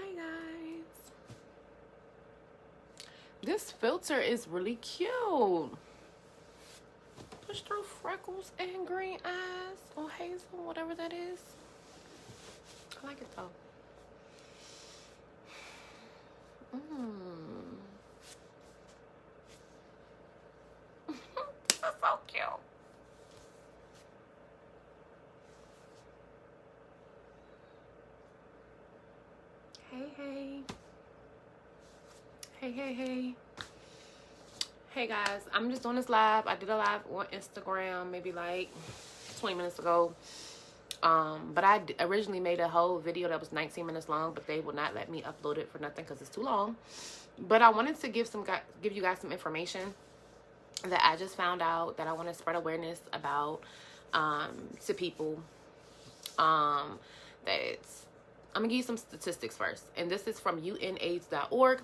Hi guys. This filter is really cute. Push through freckles and green eyes or hazel, whatever that is. I like it though. This is so cute. Hey. Hey guys, I'm just doing this live. I did a live on Instagram maybe like 20 minutes ago. But I originally made a whole video that was 19 minutes long, but they will not let me upload it for nothing because it's too long. But I wanted to give you guys some information that I just found out that I want to spread awareness about to people. I'm gonna give you some statistics first, and this is from UNAIDS.org.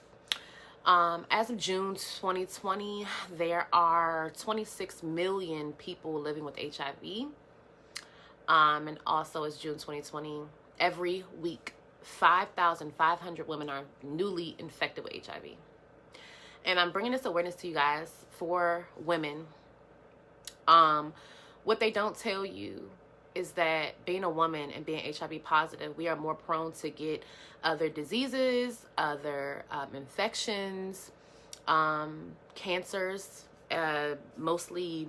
As of June 2020, there are 26 million people living with HIV. And also as June 2020, every week, 5,500 women are newly infected with HIV. And I'm bringing this awareness to you guys for women. What they don't tell you is that being a woman and being HIV positive, we are more prone to get other diseases, other infections, cancers, mostly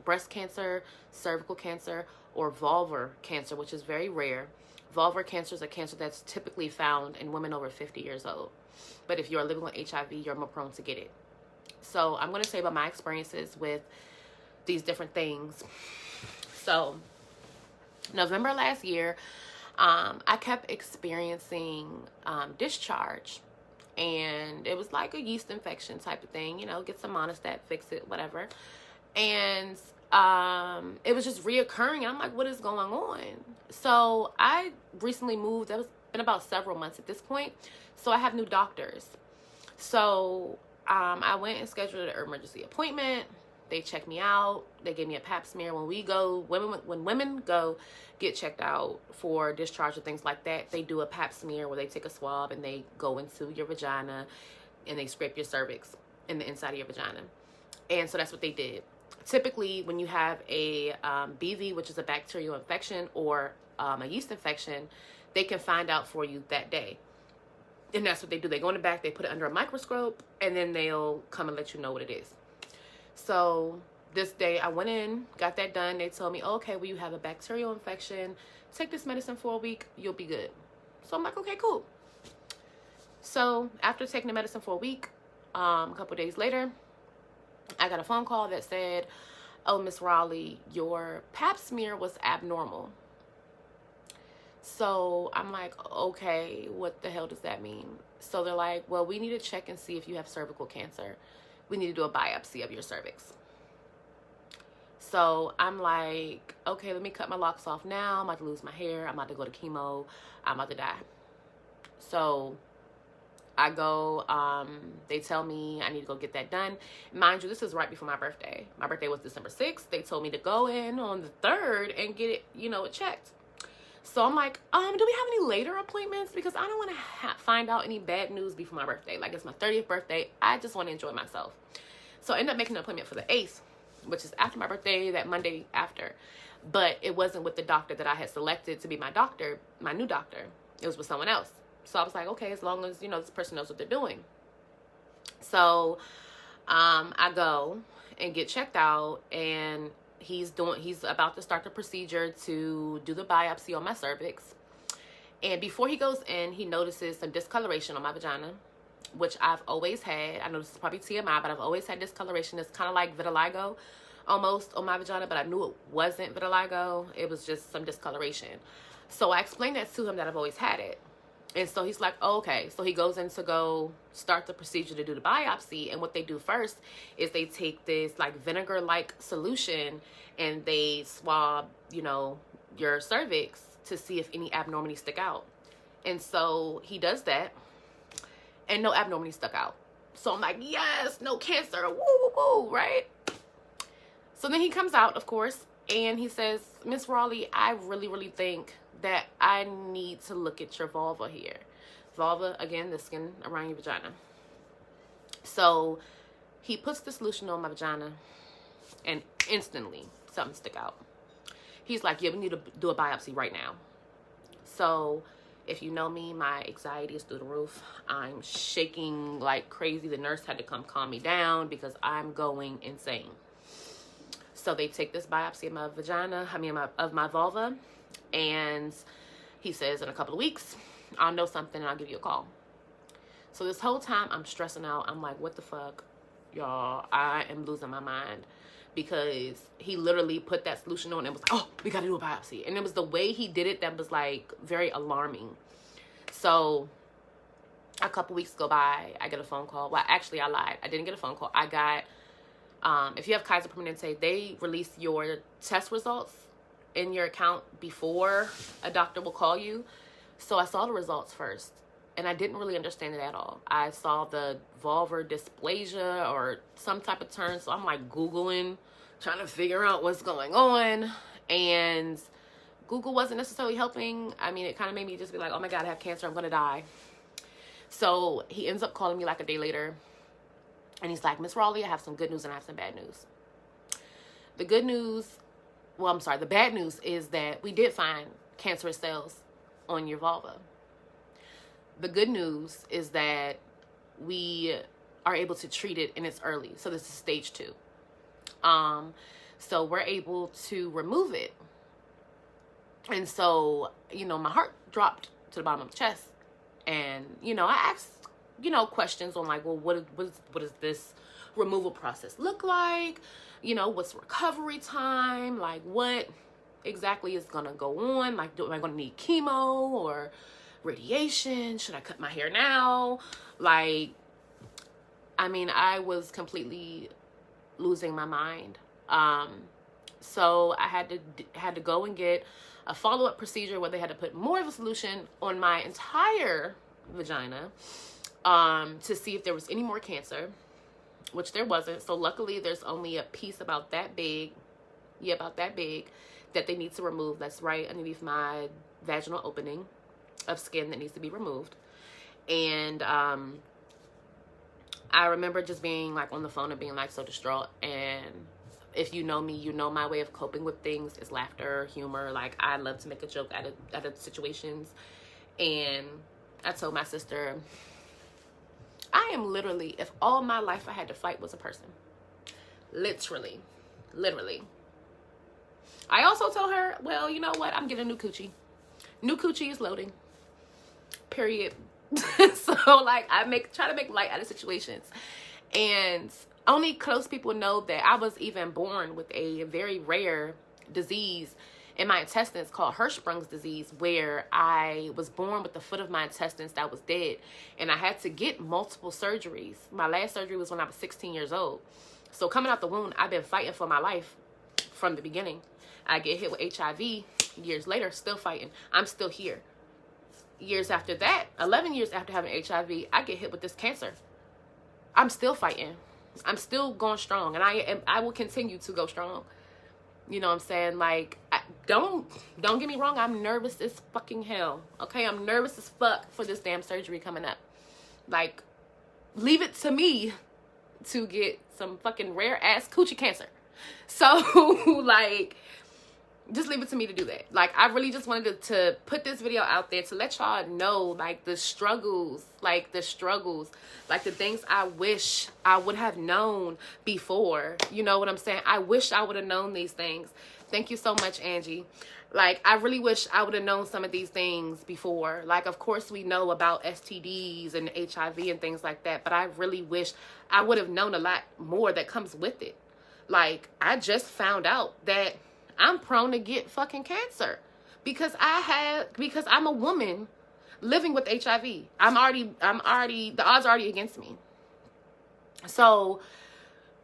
breast cancer, cervical cancer, or vulvar cancer, which is very rare. Vulvar cancer is a cancer that's typically found in women over 50 years old. But if you're living with HIV, you're more prone to get it. So I'm going to say about my experiences with these different things. So November last year, I kept experiencing discharge, and it was like a yeast infection type of thing, you know, get some Monistat, fix it, whatever. And it was just reoccurring, and I'm like, what is going on? So I recently moved. That was been about several months at this point, so I have new doctors. So I went and scheduled an emergency appointment. They checked me out. They gave me a pap smear. When women go get checked out for discharge or things like that, they do a pap smear where they take a swab and they go into your vagina and they scrape your cervix in the inside of your vagina. And so that's what they did. Typically, when you have a BV, which is a bacterial infection, or a yeast infection, they can find out for you that day. And that's what they do. They go in the back, they put it under a microscope, and then they'll come and let you know what it is. So this day I went in, got that done. They told me, okay, well, you have a bacterial infection. Take this medicine for a week. You'll be good. So I'm like, okay, cool. So after taking the medicine for a week, a couple days later, I got a phone call that said, oh, Miss Raleigh, your pap smear was abnormal. So I'm like, okay, what the hell does that mean? So they're like, well, we need to check and see if you have cervical cancer. We need to do a biopsy of your cervix. So I'm like, okay, let me cut my locks off now. I'm about to lose my hair. I'm about to go to chemo. I'm about to die. So I go, they tell me I need to go get that done. Mind you, this is right before my birthday. My birthday was December 6th. They told me to go in on the 3rd and get it, it checked. So I'm like, do we have any later appointments? Because I don't want to find out any bad news before my birthday. Like, it's my 30th birthday. I just want to enjoy myself. So I ended up making an appointment for the 8th, which is after my birthday, that Monday after. But it wasn't with the doctor that I had selected to be my doctor, my new doctor. It was with someone else. So I was like, okay, as long as, this person knows what they're doing. So I go and get checked out, and he's about to start the procedure to do the biopsy on my cervix. And before he goes in, he notices some discoloration on my vagina, which I've always had. I know this is probably TMI, but I've always had discoloration. It's kind of like vitiligo almost on my vagina, but I knew it wasn't vitiligo. It was just some discoloration. So I explained that to him, that I've always had it. And so he's like, oh, okay. So he goes in to go start the procedure to do the biopsy. And what they do first is they take this like vinegar-like solution and they swab, your cervix to see if any abnormalities stick out. And so he does that, and no abnormalities stuck out. So I'm like, yes, no cancer, woo, woo, woo, right? So then he comes out, of course, and he says, Miss Raleigh, I really, really think that I need to look at your vulva here. Vulva, again, the skin around your vagina. So he puts the solution on my vagina, and instantly something stick out. He's like, yeah, we need to do a biopsy right now. So if you know me, my anxiety is through the roof. I'm shaking like crazy. The nurse had to come calm me down because I'm going insane. So they take this biopsy of my vagina, of my vulva, and he says in a couple of weeks, I'll know something and I'll give you a call. So this whole time I'm stressing out. I'm like, what the fuck, y'all? I am losing my mind, because he literally put that solution on and was like, oh, we got to do a biopsy. And it was the way he did it that was like very alarming. So a couple weeks go by, I get a phone call. Well, actually I lied. I didn't get a phone call. I got, if you have Kaiser Permanente, they release your test results in your account before a doctor will call you. So I saw the results first, and I didn't really understand it at all. I saw the vulvar dysplasia or some type of term. So I'm like Googling, trying to figure out what's going on. And Google wasn't necessarily helping. I mean, it kind of made me just be like, oh my God, I have cancer. I'm going to die. So he ends up calling me like a day later. And he's like, Miss Raleigh, I have some good news and I have some bad news. The good news, well, I'm sorry, the bad news is that we did find cancerous cells on your vulva. The good news is that we are able to treat it and it's early. So this is stage 2. So we're able to remove it. And so, my heart dropped to the bottom of the chest. And, I asked, questions on like, well, what does this removal process look like? What's recovery time? Like, what exactly is going to go on? Like, am I going to need chemo or radiation? Should I cut my hair now? Like, I mean, I was completely losing my mind. So I had to go and get a follow-up procedure where they had to put more of a solution on my entire vagina, to see if there was any more cancer, which there wasn't. So luckily there's only a piece about that big, that they need to remove. That's right underneath my vaginal opening of skin that needs to be removed. And I remember just being like on the phone and being like so distraught. And if you know me, you know my way of coping with things is laughter, humor. Like, I love to make a joke out of situations. And I told my sister, I am literally, if all my life I had to fight was a person, literally. I also told her, well, you know what? I'm getting a new coochie. New coochie is loading. Period. So like, try to make light out of situations. And only close people know that I was even born with a very rare disease in my intestines called Hirschsprung's disease, where I was born with the foot of my intestines that was dead. And I had to get multiple surgeries. My last surgery was when I was 16 years old. So coming out the womb, I've been fighting for my life from the beginning. I get hit with HIV years later, still fighting. I'm still here. Years after that, 11 years after having HIV, I get hit with this cancer. I'm still fighting. I'm still going strong, and I will continue to go strong. You know what I'm saying? Like, don't get me wrong. I'm nervous as fucking hell. Okay, I'm nervous as fuck for this damn surgery coming up. Like, leave it to me to get some fucking rare ass coochie cancer. So, like, just leave it to me to do that. Like, I really just wanted to put this video out there to let y'all know, like, the struggles, like the things I wish I would have known before. You know what I'm saying? I wish I would have known these things. Thank you so much, Angie. Like, I really wish I would have known some of these things before. Like, of course, we know about STDs and HIV and things like that, but I really wish I would have known a lot more that comes with it. Like, I just found out that I'm prone to get fucking cancer because I'm a woman living with HIV. The odds are already against me. So,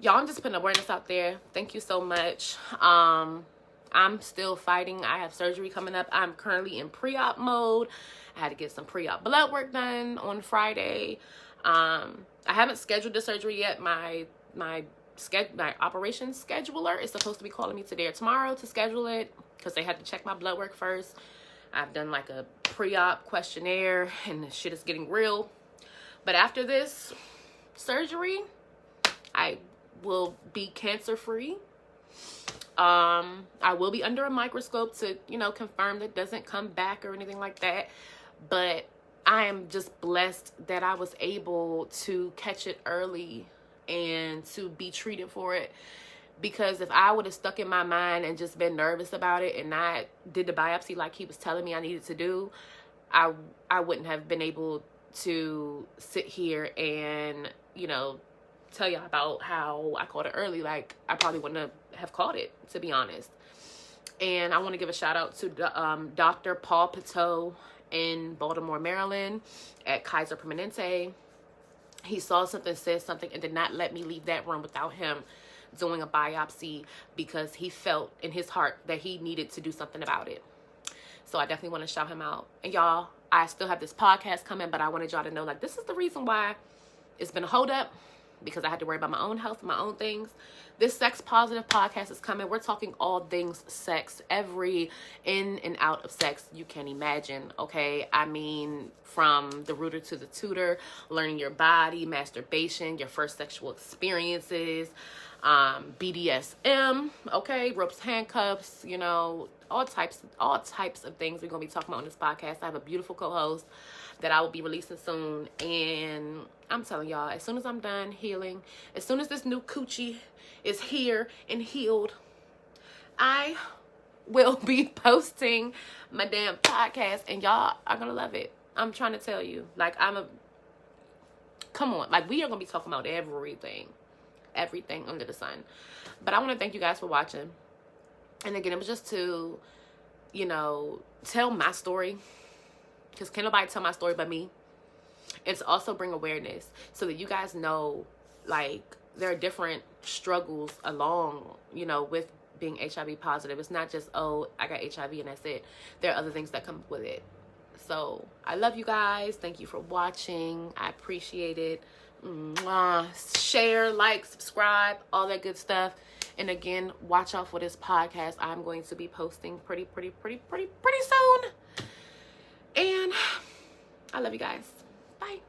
y'all, I'm just putting awareness out there. Thank you so much. I'm still fighting. I have surgery coming up. I'm currently in pre-op mode. I had to get some pre-op blood work done on Friday. I haven't scheduled the surgery yet. My operation scheduler is supposed to be calling me today or tomorrow to schedule it because they had to check my blood work first. I've done like a pre-op questionnaire, and the shit is getting real. But after this surgery, I will be cancer-free. I will be under a microscope to, confirm that it doesn't come back or anything like that. But I am just blessed that I was able to catch it early and to be treated for it. Because if I would have stuck in my mind and just been nervous about it and not did the biopsy like he was telling me I needed to do, I wouldn't have been able to sit here and, tell y'all about how I caught it early. Like, I probably wouldn't have caught it, to be honest. And I want to give a shout out to Dr. Paul Pateau in Baltimore, Maryland at Kaiser Permanente. He saw something, said something, and did not let me leave that room without him doing a biopsy, because he felt in his heart that he needed to do something about it. So I definitely want to shout him out. And y'all, I still have this podcast coming, but I wanted y'all to know, like, this is the reason why it's been a hold up, because I had to worry about my own health, my own things. This Sex Positive podcast is coming. We're talking all things sex, every in and out of sex you can imagine, okay? I mean, from the rooter to the tutor, learning your body, masturbation, your first sexual experiences, BDSM, okay, ropes, handcuffs, all types of things we're gonna be talking about on this podcast. I have a beautiful co-host that I will be releasing soon, and I'm telling y'all, as soon as I'm done healing, as soon as this new coochie is here and healed, I will be posting my damn podcast, and y'all are gonna love it. I'm trying to tell you, like, come on, like, we are gonna be talking about everything under the sun. But I want to thank you guys for watching. And again, it was just to, tell my story, because can't nobody tell my story but me. And to also bring awareness so that you guys know, like, there are different struggles along, with being HIV positive. It's not just, oh, I got HIV and that's it. There are other things that come with it. So I love you guys. Thank you for watching. I appreciate it. Share, like, subscribe, all that good stuff. And again, watch out for this podcast. I'm going to be posting pretty soon. And I love you guys. Bye.